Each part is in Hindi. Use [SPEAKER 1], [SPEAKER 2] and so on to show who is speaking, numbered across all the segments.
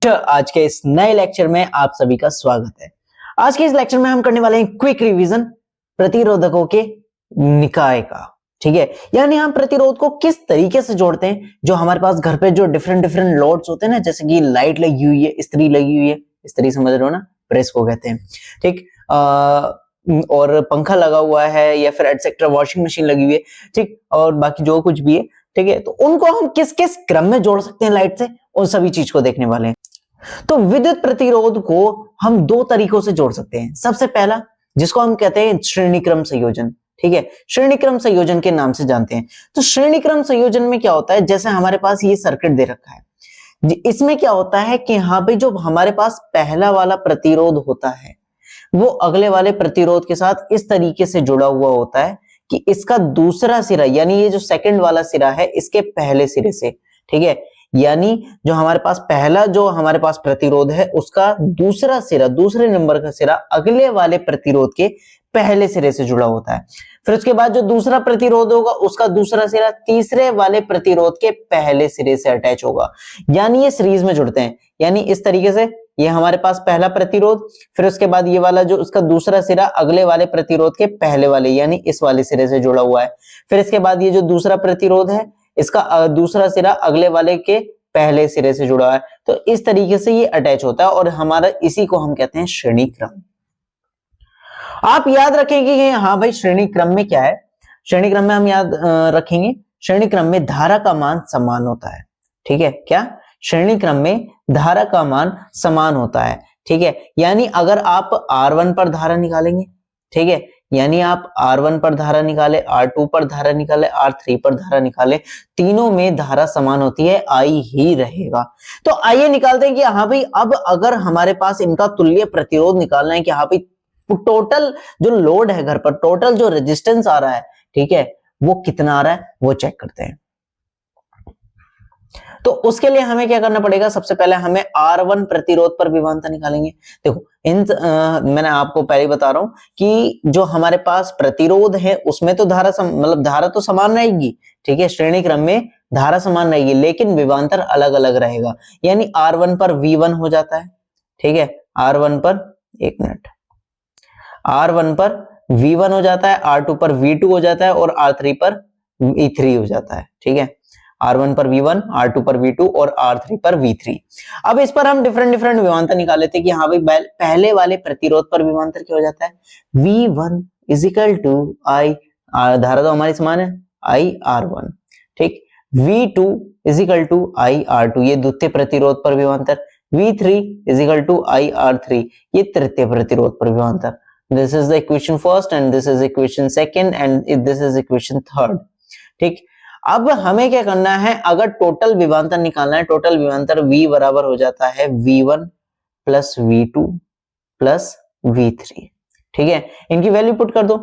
[SPEAKER 1] आज के इस नए लेक्चर में आप सभी का स्वागत है। आज के इस लेक्चर में हम करने वाले हैं क्विक रिवीजन प्रतिरोधकों के निकाय का। ठीक है, यानी हम प्रतिरोध को किस तरीके से जोड़ते हैं। जो हमारे पास घर पे जो डिफरेंट डिफरेंट लोड्स होते हैं ना, जैसे कि लाइट लगी हुई है, इस्त्री लगी हुई है, इस्त्री समझ रहे हो ना, प्रेस को कहते हैं। ठीक, और पंखा लगा हुआ है या फिर एटसेट्रा, वॉशिंग मशीन लगी हुई है, ठीक, और बाकी जो कुछ भी है, ठीक है, तो उनको हम किस किस क्रम में जोड़ सकते हैं लाइट से, उन सभी चीज को देखने वाले हैं। तो विद्युत प्रतिरोध को हम दो तरीकों से जोड़ सकते हैं। सबसे पहला, जिसको हम कहते हैं श्रेणी क्रम संयोजन। ठीक है, श्रेणी क्रम संयोजन के नाम से जानते हैं। तो श्रेणी क्रम संयोजन में क्या होता है, जैसे हमारे पास ये सर्किट दे रखा है, इसमें क्या होता है कि हाँ भाई, जो हमारे पास पहला वाला प्रतिरोध होता है वो अगले वाले प्रतिरोध के साथ इस तरीके से जुड़ा हुआ होता है कि इसका दूसरा सिरा, यानी ये जो सेकंड वाला सिरा है, इसके पहले सिरे से, ठीक है, यानी जो हमारे पास पहला जो हमारे पास प्रतिरोध है उसका दूसरा सिरा, दूसरे नंबर का सिरा अगले वाले प्रतिरोध के पहले सिरे से जुड़ा होता है। फिर उसके बाद जो दूसरा प्रतिरोध होगा उसका दूसरा सिरा तीसरे वाले प्रतिरोध के पहले सिरे से अटैच होगा, यानी ये सीरीज में जुड़ते हैं। यानी इस तरीके से ये हमारे पास पहला प्रतिरोध, फिर उसके बाद ये वाला जो उसका दूसरा सिरा अगले वाले प्रतिरोध के पहले वाले यानी इस वाले सिरे से जुड़ा हुआ है। फिर इसके बाद ये जो दूसरा प्रतिरोध है इसका दूसरा सिरा अगले वाले के पहले सिरे से जुड़ा है। तो इस तरीके से ये अटैच होता है और हमारा इसी को हम कहते हैं श्रेणी क्रम। आप याद रखेंगे कि हाँ भाई, श्रेणी क्रम में क्या है। श्रेणी क्रम में हम याद रखेंगे, श्रेणी क्रम में धारा का मान समान होता है। ठीक है, क्या श्रेणी क्रम में धारा का मान समान होता है। ठीक है, यानी अगर आप R1 पर धारा निकालेंगे, ठीक है, यानी आप R1 पर धारा निकाले, R2 पर धारा निकाले, R3 पर धारा निकाले, तीनों में धारा समान होती है, I ही रहेगा। तो आइए निकालते हैं कि हाँ भाई, अब अगर हमारे पास इनका तुल्य प्रतिरोध निकालना है कि हाँ भाई टोटल जो लोड है घर पर, टोटल जो रेजिस्टेंस आ रहा है, ठीक है, वो कितना आ रहा है वो चेक करते हैं। तो उसके लिए हमें क्या करना पड़ेगा, सबसे पहले हमें R1 प्रतिरोध पर विभवांतर निकालेंगे। देखो मैंने आपको पहले बता रहा हूं कि जो हमारे पास प्रतिरोध है उसमें तो धारा मतलब धारा तो समान रहेगी, ठीक है, श्रेणी क्रम में धारा समान रहेगी, लेकिन विभवांतर अलग अलग रहेगा। यानी R1 पर V1 हो जाता है, ठीक है, R1 पर, एक मिनट, R1 पर V1 हो जाता है, R2 पर V2 हो जाता है और R3 पर V3 हो जाता है। ठीक है, R1 पर V1, R2 पर V2 और R3 पर V3। अब इस पर हम डिफरेंट डिफरेंट विभवांतर निकाल लेते हैं कि हाँ भाई, पहले वाले प्रतिरोध पर विभवांतर क्या हो जाता है, V1 is equal to I, धारा तो हमारी समान है, I R1, ठीक, V2 is equal to I R2, ये द्वितीय प्रतिरोध पर विभवांतर, V3 is equal to I R3, ये तृतीय प्रतिरोध पर विभवांतर। This is the equation first and this is equation second and this is equation third। ठीक, अब हमें क्या करना है, अगर टोटल विभवांतर निकालना है, टोटल विभवांतर V बराबर हो जाता है V1 plus V2 plus V3। ठीक है, इनकी वैल्यू पुट कर दो।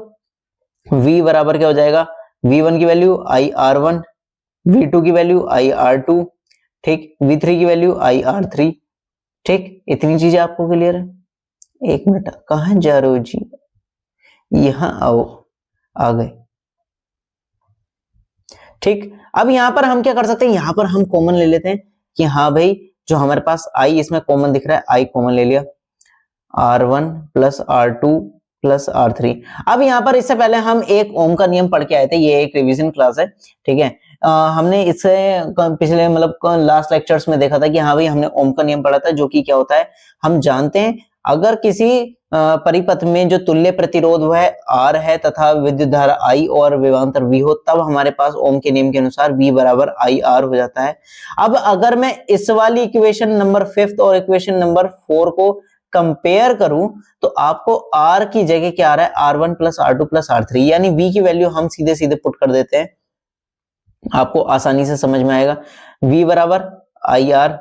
[SPEAKER 1] V बराबर क्या हो जाएगा, V1 की वैल्यू I R1, V2 की वैल्यू I R2, ठीक, V3 की वैल्यू I R3। ठीक, इतनी चीजें आपको क्लियर है। एक मिनट, कहां जा रहे हो जी, यहां आओ, आ गए। ठीक, अब यहां पर हम क्या कर सकते हैं, यहां पर हम कॉमन ले लेते हैं कि हाँ भाई, जो हमारे पास I इसमें कॉमन दिख रहा है, I कॉमन ले लिया, R1 plus R2 plus R3। अब यहां पर इससे पहले हम एक ओम का नियम पढ़ के आए थे, ये एक रिवीजन क्लास है, ठीक है। हमने इससे पिछले मतलब लास्ट लेक्चर्स में देखा था कि हाँ भाई, हमने ओम का नियम पढ़ा था, जो कि क्या होता है, हम जानते हैं अगर किसी परिपथ में जो तुल्य प्रतिरोध है R है तथा विद्युत धारा I और विभवांतर V हो, तब हमारे पास ओम के नियम के अनुसार V बराबर IR हो जाता है। अब अगर मैं इस वाली इक्वेशन नंबर 5 और इक्वेशन नंबर 4 को कंपेयर करूं तो आपको R की जगह क्या आ रहा है, R1 plus R2 plus R3, यानी V की वैल्यू हम सीधे सीधे पुट कर देते हैं, आपको आसानी से समझ में आएगा। V बराबर IR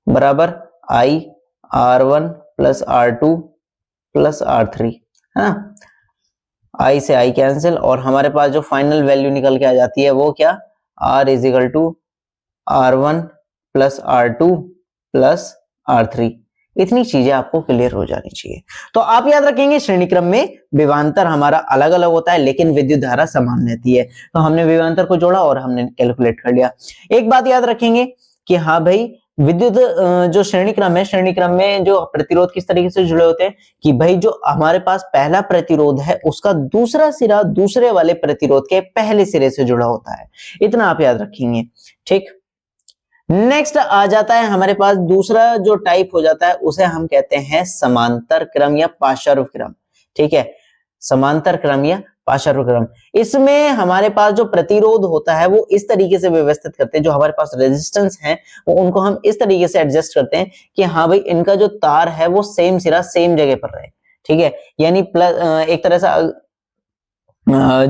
[SPEAKER 1] बराबर I R1 plus R2 plus R3, है ना, I से I कैंसिल और हमारे पास जो फाइनल वैल्यू निकल के आ जाती है वो क्या, R is equal to R1 plus R2 plus R3। इतनी चीजें आपको क्लियर हो जानी चाहिए। तो आप याद रखेंगे, श्रेणी क्रम में विभवांतर हमारा अलग अलग होता है लेकिन विद्युत धारा समान रहती है। तो हमने विभवांतर को जोड़ा और हमने कैलकुलेट कर लिया। एक बात याद रखेंगे कि हाँ भाई, विद्युत जो श्रेणी क्रम है, श्रेणी क्रम में जो प्रतिरोध किस तरीके से जुड़े होते हैं कि भाई जो हमारे पास पहला प्रतिरोध है उसका दूसरा सिरा दूसरे वाले प्रतिरोध के पहले सिरे से जुड़ा होता है। इतना आप याद रखेंगे, ठीक। नेक्स्ट आ जाता है हमारे पास दूसरा जो टाइप हो जाता है उसे हम कहते हैं समांतर क्रम या पार्श्व क्रम, ठीक है। समांतर क्रम या पार्श्व क्रम, इसमें हमारे पास जो प्रतिरोध होता है वो इस तरीके से व्यवस्थित करते हैं, जो हमारे पास रेजिस्टेंस है वो उनको हम इस तरीके से एडजस्ट करते हैं कि हाँ भाई इनका जो तार है वो सेम सिरा सेम जगह पर रहे, ठीक है। यानी प्लस एक तरह से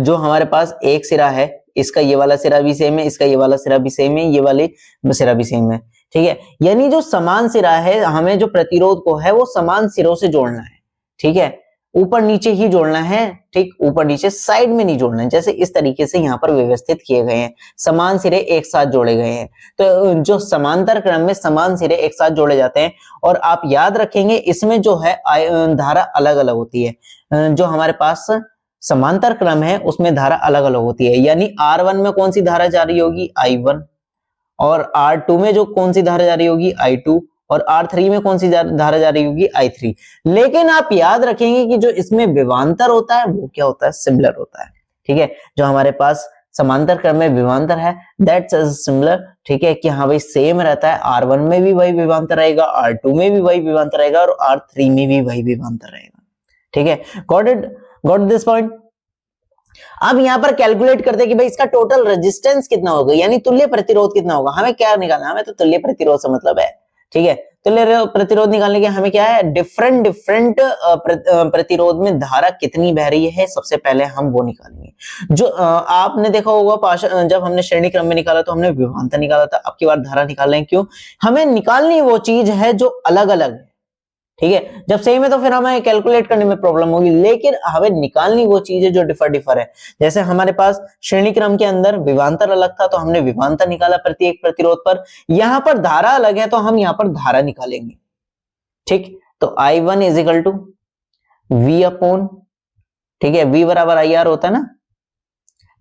[SPEAKER 1] जो हमारे पास एक सिरा है इसका ये वाला सिरा भी सेम है, इसका ये वाला सिरा भी सेम है, ये वाले सिरा भी सेम है, ठीक है। यानी जो समान सिरा है हमें जो प्रतिरोध को है वो समान सिरों से जोड़ना है, ठीक है। ऊपर नीचे ही जोड़ना है, ठीक, ऊपर नीचे साइड में नहीं जोड़ना है, जैसे इस तरीके से यहाँ पर व्यवस्थित किए गए हैं, समान सिरे एक साथ जोड़े गए हैं। तो जो समांतर क्रम में समान सिरे एक साथ जोड़े जाते हैं और आप याद रखेंगे इसमें जो है धारा अलग अलग होती है। जो हमारे पास समांतर क्रम है उसमें धारा अलग अलग होती है, यानी R1 में कौन सी धारा जा रही होगी, I1, और R2 में जो कौन सी धारा जा रही होगी, I2, और R3 में कौन सी धारा जा रही होगी, I3। लेकिन आप याद रखेंगे कि जो इसमें विभवांतर होता है वो क्या होता है, सिमिलर होता है, ठीक है। जो हमारे पास समांतर क्रम में विभवांतर है दैट्स सिमिलर, ठीक है, कि हाँ भाई सेम रहता है, R1 में भी वही विभवांतर रहेगा, R2 में भी वही विभवांतर रहेगा और R3 में भी वही विभवांतर रहेगा, ठीक है। Got this point. अब यहां पर कैलकुलेट करते हैं कि भाई इसका टोटल रेजिस्टेंस कितना होगा, यानी तुल्य प्रतिरोध कितना होगा। हमें क्या निकालना, हमें तो तुल्य प्रतिरोध से मतलब है, ठीक है। तुल्य प्रतिरोध निकालने के हमें क्या है, डिफरेंट प्रतिरोध में धारा कितनी बह रही है, सबसे पहले हम वो निकालेंगे। जो आपने देखा होगा जब हमने श्रेणी क्रम में निकाला तो हमने विभवांतर निकाला था, अब की बार धारा निकाल रहे हैं, क्यों, हमें निकालनी वो चीज है जो अलग अलग है, ठीक है। जब सेम है तो फिर हमें कैलकुलेट करने में प्रॉब्लम होगी, लेकिन हमें निकालनी वो चीज है जो डिफर है। जैसे हमारे पास श्रेणी क्रम के अंदर विभवांतर अलग था तो हमने विभवांतर निकाला प्रत्येक प्रतिरोध पर, यहां पर धारा अलग है तो हम यहां पर धारा निकालेंगे, ठीक। तो I1 is equal to V upon, ठीक है, V बराबर IR होता है ना,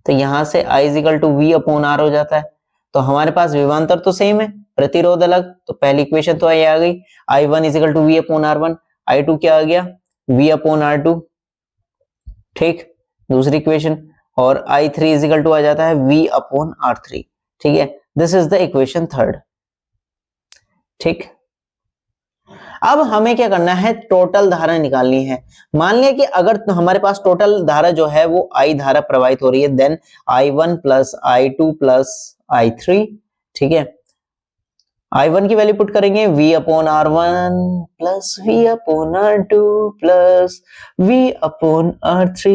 [SPEAKER 1] तो यहां से I is equal to V upon R हो जाता है। तो हमारे पास विभवांतर तो सेम है, प्रतिरोध अलग, तो पहली इक्वेशन तो ये आ गई, I1 is equal to V upon R1, I2 क्या आ गया, V अपॉन R2, ठीक, दूसरी इक्वेशन, और I3 इज इक्वल टू आ जाता है V अपॉन R3, ठीक है। This is the equation third, ठीक। अब हमें क्या करना है, टोटल धारा निकालनी है। मान लिया कि अगर तो हमारे पास टोटल धारा जो है वो I धारा प्रवाहित हो रही है, then I1 plus I2 plus I3, ठीक है। I1 की वैल्यू पुट करेंगे V upon R1 plus V upon R2 plus V upon R3,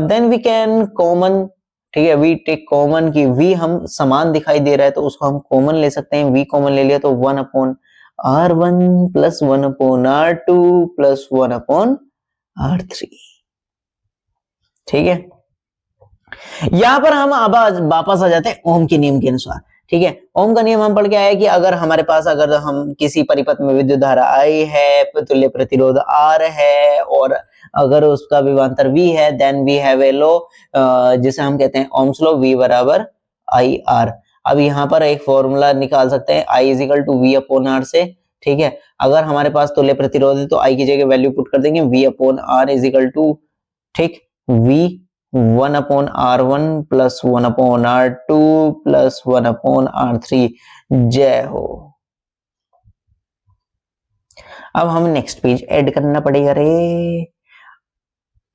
[SPEAKER 1] then we can common, ठीक है, वी टेक कॉमन की V हम समान दिखाई दे रहा है तो उसको हम कॉमन ले सकते हैं, V कॉमन ले लिया तो 1 upon R1 plus 1 upon R2 plus 1 upon R3, ठीक है। यहां पर हम अब वापस आ जाते हैं ओम के नियम के अनुसार, ठीक है। ओम का नियम हम पढ़ के आए कि अगर हमारे पास अगर हम किसी परिपथ में विद्युत धारा I है, तुल्य प्रतिरोध R है और अगर उसका विभवांतर V है, then we have a law जिसे हम कहते हैं ओम्स लॉ, V बराबर IR। अब यहाँ पर एक फॉर्मूला निकाल सकते हैं I is equal to V upon R से, ठीक है। अगर हमारे पास तुल्य प्रतिरोध है तो I की जगह वैल्यू पुट कर देंगे, V upon R is equal to, ठीक, V 1 upon R1 plus 1 upon R2 plus 1 upon R3, जय हो। अब हमें नेक्स्ट पेज ऐड करना पड़ेगा रे,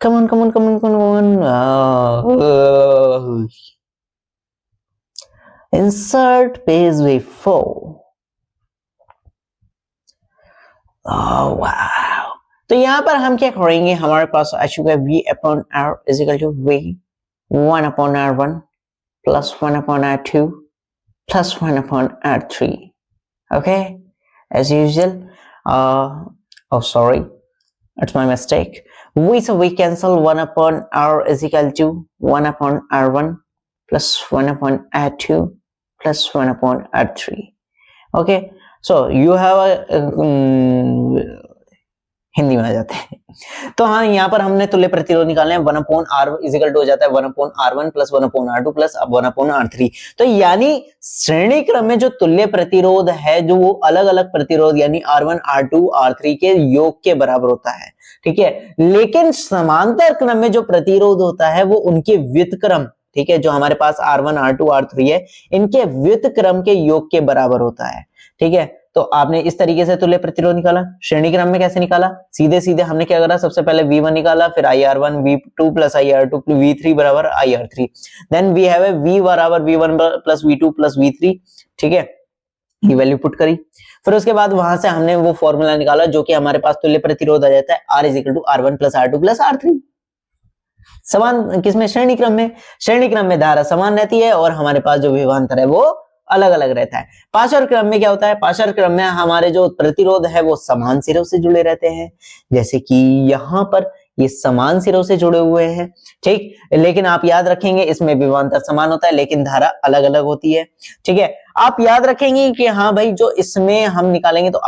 [SPEAKER 1] कमन कमन कमन कमन, इंसर्ट पेज वे 4। वाह, तो यहां पर हम क्या करेंगे, हमारे पास आ चुका है V upon R is equal to V 1 upon R1 plus 1 upon R2 plus 1 upon R3, okay, as usual. Oh sorry, it's my mistake. We cancel 1 upon R is equal to 1 upon R1 plus 1 upon R2 plus 1 upon R3, okay. So you have a Hindi में आ जाते हैं। तो हाँ, यहाँ पर हमने तुल्य प्रतिरोध निकालने हैं, 1/r इजिकल टू हो जाता है 1/r1 plus 1/r2 plus 1/r3। तो यानी श्रेणी क्रम में जो तुल्य प्रतिरोध है, जो वो अलग अलग प्रतिरोध यानी R1, R2, R3 के योग के बराबर होता है, ठीक है। लेकिन समांतर क्रम में जो प्रतिरोध होता है वो उनके व्युत्क्रम, ठीक है, जो हमारे पास R1, R2, R3 है, इनके व्युत्क्रम के योग के बराबर होता है, ठीक है। तो आपने इस तरीके से तुल्य प्रतिरोध निकाला। श्रेणी क्रम में कैसे निकाला? सीधे सीधे हमने क्या करा, सबसे पहले V1 निकाला, फिर IR1 V2 plus IR2 V3 बराबर IR3, then we have V बराबर V1 plus V2 plus V3, ठीक है, ये वैल्यू पुट करी। फिर उसके बाद वहां से हमने वो फॉर्मूला निकाला जो कि हमारे पास तुल्य प्रतिरोध आ जाता है R is equal to R1 plus R2 plus R3। समान किसमें? श्रेणी क्रम में। श्रेणी क्रम में धारा समान रहती है और हमारे पास जो विभवांतर है वो अलग अलग रहता है। पाशर क्रम में क्या होता है? पाशर क्रम में हमारे जो प्रतिरोध है वो समान सिरों से जुड़े रहते हैं, जैसे कि यहां पर ये समान सिरों से जुड़े हुए हैं, ठीक। लेकिन आप याद रखेंगे इसमें विभवांतर समान होता है लेकिन धारा अलग अलग होती है, ठीक है। आप याद रखेंगे कि हाँ भाई, जो इसमें हम निकालेंगे तो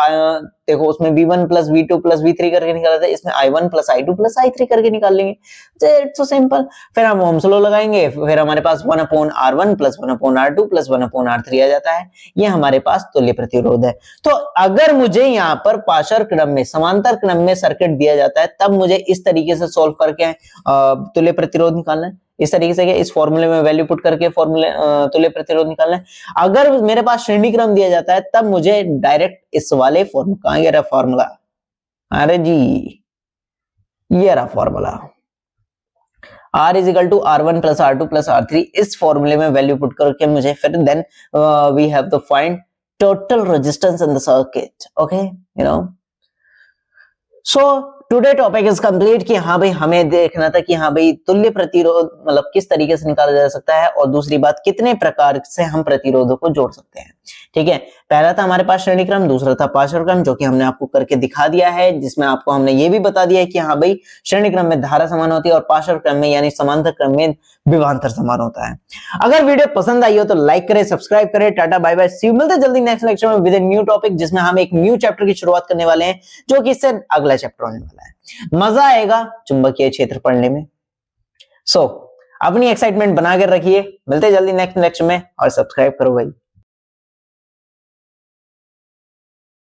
[SPEAKER 1] देखो उसमें V1 plus V2 plus V3 करके निकाला था, इसमें I1 plus I2 plus I3 करके निकाल लेंगे। It's so simple. फिर हम ओम्स लॉ लगाएंगे, फिर हमारे पास 1/R1 plus 1/R2 plus 1/R3 आ जाता है। ये हमारे पास तुल्य प्रतिरोध है। तो अगर मुझे यहाँ पर पाशर क्रम में, समांतर क्रम में सर्किट दिया जाता है, तब मुझे इस तरीके से सोल्व करके तुल्य प्रतिरोध निकालना है। इस तरीके से इस फॉर्मूले में वैल्यू पुट करके फॉर्मूले तुल्य प्रतिरोध निकालना है। अगर मेरे पास श्रेणी क्रम दिया जाता है तब मुझे डायरेक्ट इस वाले फॉर्मूला, कहां गया फॉर्मूला, अरे जी ये रहा formula, R is equal to R1 plus R2 plus R3। इस फॉर्मूले में वैल्यू पुट करके मुझे फिर then we have to find total resistance in the circuit, okay, you know. So today topic is complete कि हाँ भाई, हमें देखना था कि हाँ भाई तुल्य प्रतिरोध मतलब किस तरीके से निकाला जा सकता है, और दूसरी बात कितने प्रकार से हम प्रतिरोधों को जोड़ सकते हैं, ठीक है। पहला था हमारे पास श्रेणी क्रम, दूसरा था पाशर क्रम, जो कि हमने आपको करके दिखा दिया है, जिसमें आपको हमने ये भी बता दिया है कि हाँ भाई श्रेणी क्रम में धारा समान होती है और पाशर क्रम में यानी समांतर क्रम में विभवांतर समान होता है। अगर वीडियो पसंद आई हो तो लाइक करें, सब्सक्राइब करें। Tata bye bye, see you, मिलते जल्दी नेक्स्ट लेक्चर में विद अ न्यू टॉपिक, जिसमें हम एक न्यू चैप्टर की शुरुआत करने वाले हैं, जो कि इससे अगला चैप्टर होने वाला है। मजा आएगा चुंबकीय क्षेत्र पढ़ने में। सो अपनी एक्साइटमेंट बना कर रखिए। मिलते जल्दी नेक्स्ट लेक्चर में, और सब्सक्राइब करो भाई।